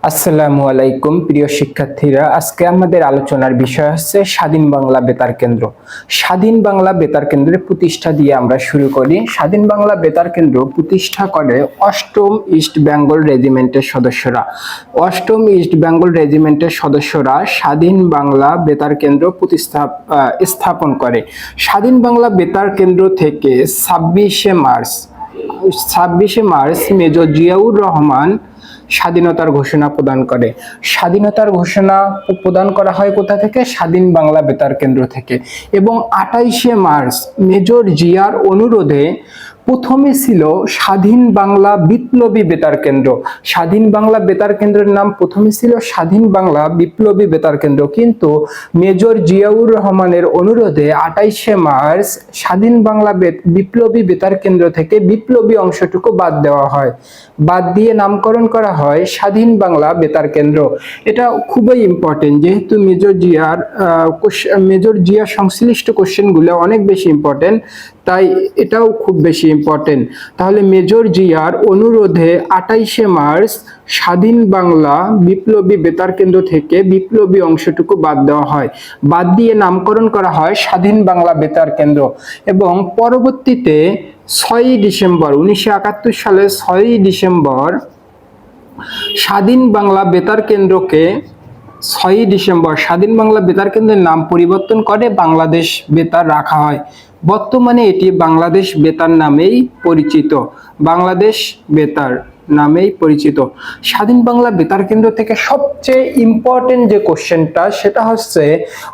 আসসালামু আলাইকুম প্রিয় শিক্ষার্থীরা, আজকে আমাদের আলোচনার বিষয় হচ্ছে স্বাধীন বাংলা বেতার কেন্দ্র। স্বাধীন বাংলা বেতার কেন্দ্রের প্রতিষ্ঠা দিয়ে আমরা শুরু করি। স্বাধীন বাংলা বেতার কেন্দ্র প্রতিষ্ঠা করে অষ্টম ইস্ট বেঙ্গল রেজিমেন্টের সদস্যরা। অষ্টম ইস্ট বেঙ্গল রেজিমেন্টের সদস্যরা স্বাধীন বাংলা বেতার কেন্দ্র স্থাপন করে। স্বাধীন বাংলা বেতার কেন্দ্র থেকে 26শে মার্চ মেজর জিয়াউর রহমান স্বাধীনতার ঘোষণা প্রদান করে। স্বাধীনতার ঘোষণা প্রদান করা হয় কোথা থেকে? স্বাধীন বাংলা বেতার কেন্দ্র থেকে। এবং 28শে মার্চ মেজর জিয়ার অনুরোধে প্রথমে ছিল স্বাধীন বাংলা বিপ্লবী বেতার কেন্দ্র। স্বাধীন বাংলা বেতার কেন্দ্রের নাম প্রথমে ছিল স্বাধীন বাংলা বিপ্লবী বেতার কেন্দ্র, কিন্তু মেজর জিয়াউর রহমানের অনুরোধে 28শে মার্চ স্বাধীন বাংলা বিপ্লবী বেতার কেন্দ্র থেকে বিপ্লবী অংশটুকু বাদ দেওয়া হয়। বাদ দিয়ে নামকরণ করা হয় স্বাধীন বাংলা বেতার কেন্দ্র। এটা খুবই ইম্পর্টেন্ট, যেহেতু মেজর জিয়া সংশ্লিষ্ট কোশ্চেনগুলো অনেক বেশি ইম্পর্টেন্ট, তাই এটাও খুব বেশি ইম্পর্টেন্ট। তাহলে মেজর জিয়ার অনুরোধে 28শে মার্চ স্বাধীন বাংলা বিপ্লবী বেতার কেন্দ্র থেকে বিপ্লবী অংশটুকু বাদ দেওয়া হয়। বাদ দিয়ে নামকরণ করা হয় স্বাধীন বাংলা বেতার কেন্দ্র। এবং পরবর্তীতে 6ই ডিসেম্বর 1971 সালে 6ই ডিসেম্বর স্বাধীন বাংলা বেতার কেন্দ্রকে 6ই ডিসেম্বর স্বাধীন বাংলা বেতার কেন্দ্রের নাম পরিবর্তন করে বাংলাদেশ বেতার রাখা হয়। বর্তমানে এটি বাংলাদেশ বেতার নামেই পরিচিত। বাংলাদেশ বেতার নামেই পরিচিত। স্বাধীন বাংলা বেতার কেন্দ্র থেকে সবচেয়ে ইম্পর্টেন্ট যে কোশ্চেনটা, সেটা হচ্ছে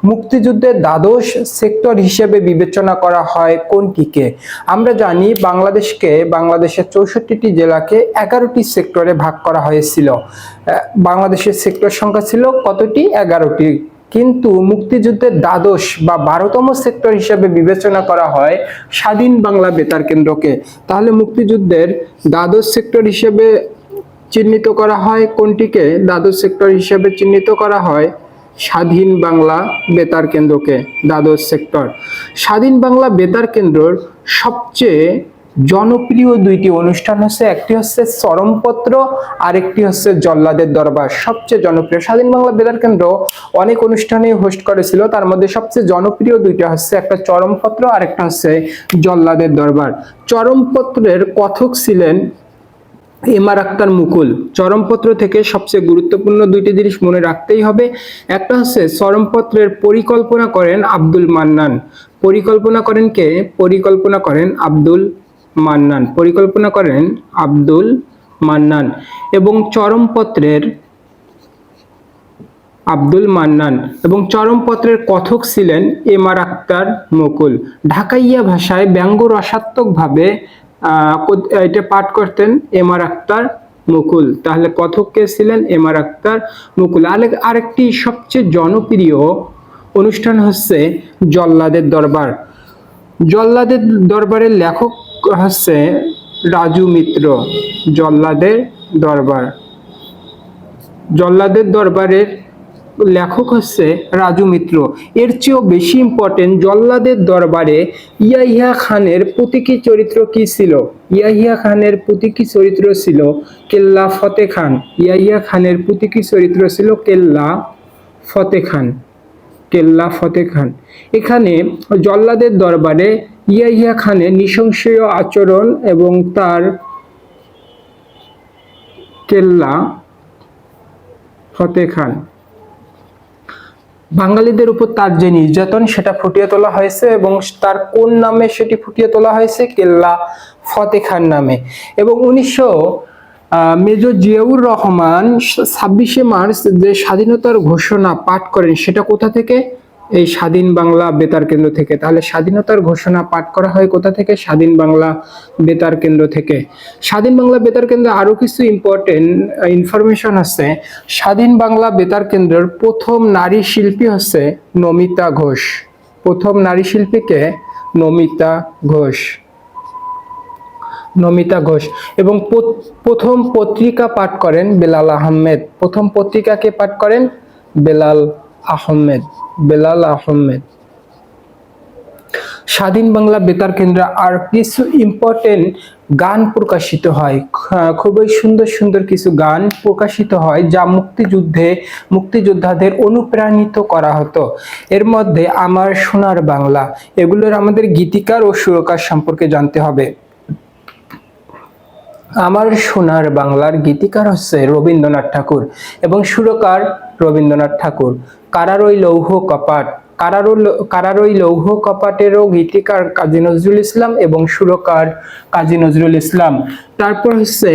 মুক্তিযুদ্ধের দ্বাদশ সেক্টর হিসেবে বিবেচনা করা হয় কোনটিকে? আমরা জানি বাংলাদেশের 64টি জেলাকে 11টি সেক্টরে ভাগ করা হয়েছিল। বাংলাদেশের সেক্টর সংখ্যা ছিল কতটি? 11টি। কিন্তু মুক্তিযুদ্ধের দ্বাদশ বা 12তম সেক্টর হিসেবে বিবেচনা করা হয় স্বাধীন বাংলা বেতার কেন্দ্রকে। তাহলে মুক্তিযুদ্ধের দ্বাদশ সেক্টর হিসেবে চিহ্নিত করা হয় কোনটিকে? দ্বাদশ সেক্টর হিসেবে চিহ্নিত করা হয় স্বাধীন বাংলা বেতার কেন্দ্রকে, দ্বাদশ সেক্টর। স্বাধীন বাংলা বেতার কেন্দ্রর সবচেয়ে জনপ্রিয় দুইটি অনুষ্ঠান হচ্ছে, একটি হচ্ছে চরমপত্র, আরেকটি হচ্ছে জল্লাদের দরবার। সবচেয়ে জনপ্রিয় স্বাধীন বাংলা বেতার কেন্দ্র অনেক অনুষ্ঠানে হোস্ট করেছিল, তার মধ্যে সবচেয়ে জনপ্রিয় দুইটা হচ্ছে, একটা চরমপত্র আর একটা হচ্ছে জল্লাদের দরবার। চরমপত্রের কথক ছিলেন এমআর আক্তার মুকুল। চরমপত্র থেকে সবচেয়ে গুরুত্বপূর্ণ দুইটি জিনিস মনে রাখতেই হবে। একটা হচ্ছে চরমপত্রের পরিকল্পনা করেন আব্দুল মান্নান। পরিকল্পনা করেন কে? পরিকল্পনা করেন আব্দুল মান্নান। পরিকল্পনা করেন আব্দুল মান্নান। এবং চরমপত্রের কথক ছিলেন এমআর আক্তার মুকুল। ঢাকাইয়া ভাষায় ব্যঙ্গ রসাত্মকভাবে এটা পাঠ করতেন এমআর আক্তার মুকুল। তাহলে কথক কে ছিলেন? এমআর আক্তার মুকুল। আরেকটি সবচেয়ে জনপ্রিয় অনুষ্ঠান হচ্ছে জল্লাদের দরবার। জল্লাদের দরবারের লেখক হচ্ছে রাজু মিত্র। জল্লাদের দরবারের লেখক হচ্ছে রাজু মিত্র। এর চেয়েও বেশি ইম্পর্টেন্ট, জল্লাদের দরবারে ইয়াহিয়া খানের প্রতীকী চরিত্র কি ছিল? ইয়াহিয়া খানের প্রতীকী চরিত্র ছিল কেল্লা ফতে খান। ইয়াহিয়া খানের প্রতীকী চরিত্র ছিল কেল্লা ফতে খান। এখানে জল্লাদের দরবারে ইয়াহিয়া খানের নৃশংসীয় আচরণ এবং তার কেল্লা ফতে খান বাঙালিদের উপর তার যে নির্যাতন, সেটা ফুটিয়ে তোলা হয়েছে এবং তার কোন নামে সেটি ফুটিয়ে তোলা হয়েছে? কেল্লা ফতে খান নামে। এবং মেজর জিয়াউর রহমান 26শে মার্চ যে স্বাধীনতার ঘোষণা পাঠ করেন, সেটা কোথা থেকে? এই স্বাধীন বাংলা বেতার কেন্দ্র থেকে। তাহলে স্বাধীনতার ঘোষণা পাঠ করা হয় কোথা থেকে? স্বাধীন বাংলা বেতার কেন্দ্র থেকে। স্বাধীন বাংলা বেতার কেন্দ্রে আরো কিছু ইম্পর্টেন্ট ইনফরমেশন আছে। স্বাধীন বাংলা বেতার কেন্দ্রের প্রথম নারী শিল্পী হচ্ছে নমিতা ঘোষ। প্রথম নারী শিল্পীকে? নমিতা ঘোষ। এবং প্রথম পত্রিকা পাঠ করেন বেলাল আহমেদ। প্রথম পত্রিকাকে পাঠ করেন বেলাল আহমেদ। স্বাধীন বাংলা বেতার কেন্দ্র আর কিছু ইম্পর্টেন্ট গান প্রকাশিত হয়, খুবই সুন্দর সুন্দর কিছু গান প্রকাশিত হয় যা মুক্তিযোদ্ধাদের অনুপ্রাণিত করা হতো। এর মধ্যে আমার সোনার বাংলা, এগুলোর আমাদের গীতিকার ও সুরকার সম্পর্কে জানতে হবে। আমার সোনার বাংলার গীতিকার হচ্ছে রবীন্দ্রনাথ ঠাকুর এবং সুরকার রবীন্দ্রনাথ ঠাকুর। কারার ওই লৌহ কপাট, কারার ওই লৌহ কপাটেরও গীতিকার কাজী নজরুল ইসলাম এবং সুরকার কাজী নজরুল ইসলাম। তারপর হচ্ছে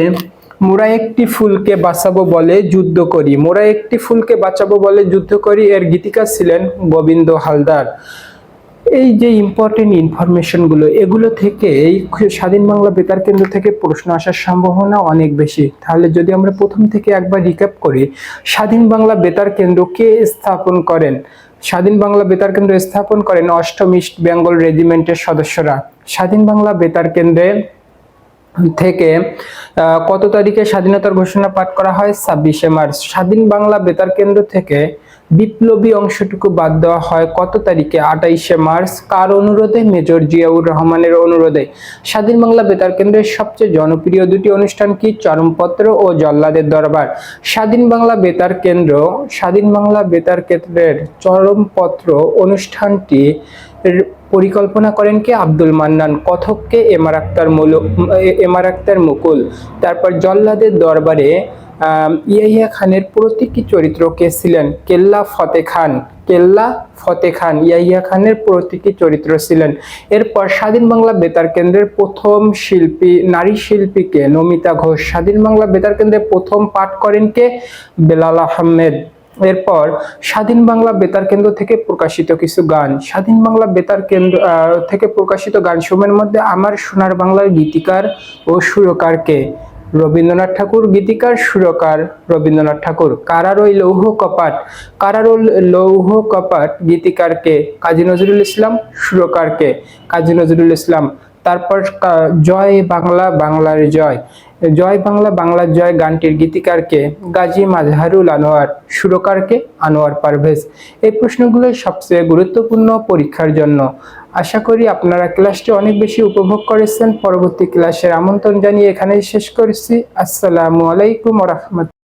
মোরা একটি ফুলকে বাঁচাবো বলে যুদ্ধ করি, মোরা একটি ফুলকে বাঁচাবো বলে যুদ্ধ করি, এর গীতিকার ছিলেন গোবিন্দ হালদার। এই যে ইম্পর্টেন্ট ইনফরমেশন গুলো, এগুলো থেকে এই স্বাধীন বাংলা বেতার কেন্দ্র থেকে প্রশ্ন আসার সম্ভাবনা অনেক বেশি। তাহলে যদি আমরা প্রথম থেকে একবার রিক্যাপ করি, স্বাধীন বাংলা বেতার কেন্দ্র কে স্থাপন করেন? স্বাধীন বাংলা বেতার কেন্দ্র স্থাপন করেন 8ম ইস্ট বেঙ্গল রেজিমেন্টের সদস্যরা। স্বাধীন বাংলা বেতার কেন্দ্রে থেকে কত তারিখে স্বাধীনতার ঘোষণা পাঠ করা হয়? 26শে মার্চ। স্বাধীন বাংলা বেতার কেন্দ্র থেকে বিপ্লবী অংশটুকু বাদ দেওয়া হয় কত তারিখে? 28শে মার্চ। কার অনুরোধে? মেজর জিয়াউর রহমানের অনুরোধে। স্বাধীন বাংলা বেতার কেন্দ্রের সবচেয়ে জনপ্রিয় দুটি অনুষ্ঠান কি? চরমপত্র ও জল্লাদের দরবার। স্বাধীন বাংলা বেতার কেন্দ্রের চরমপত্র অনুষ্ঠানটি পরিকল্পনা করেন কে? আব্দুল মান্নান। কথককে এমআর আক্তার মুকুল। তারপর জল্লাদের দরবারে ইয়াহিয়া খানের প্রতীকী চরিত্র কে ছিলেন? কেল্লা ফতে খান ইয়াহিয়া খানের প্রতীকী চরিত্র ছিলেন। এরপর স্বাধীন বাংলা বেতার কেন্দ্রের প্রথম নারী শিল্পীকে? নমিতা ঘোষ। স্বাধীন বাংলা বেতার কেন্দ্রে প্রথম পাঠ করেন কে? বেলাল আহমেদ। এরপর স্বাধীন বাংলা বেতার কেন্দ্র থেকে প্রকাশিত কিছু গান। স্বাধীন বাংলা বেতার কেন্দ্র থেকে প্রকাশিত গানসমূহের মধ্যে আমার সোনার বাংলার গীতিকার ও সুরকার কে? রবীন্দ্রনাথ ঠাকুর। গীতিকার, সুরকার রবীন্দ্রনাথ ঠাকুর। কারার ওই লৌহ কপাট গীতিকার কে? কাজী নজরুল ইসলাম। সুরকার কে? কাজী নজরুল ইসলাম। তারপর জয় বাংলা বাংলার জয়, জয় বাংলা বাংলার জয় গানটির গীতিকার কে? গাজী মাজহারুল আনোয়ার। সুরকার কে? আনোয়ার পারভেজ। এই প্রশ্নগুলো সবচেয়ে গুরুত্বপূর্ণ পরীক্ষার জন্য। আশা করি আপনারা ক্লাসটি অনেক বেশি উপভোগ করেছেন। পরবর্তী ক্লাসের আমন্ত্রণ জানিয়ে এখানেই শেষ করছি। আসসালামু আলাইকুম ওয়া রাহমাতুল্লাহ।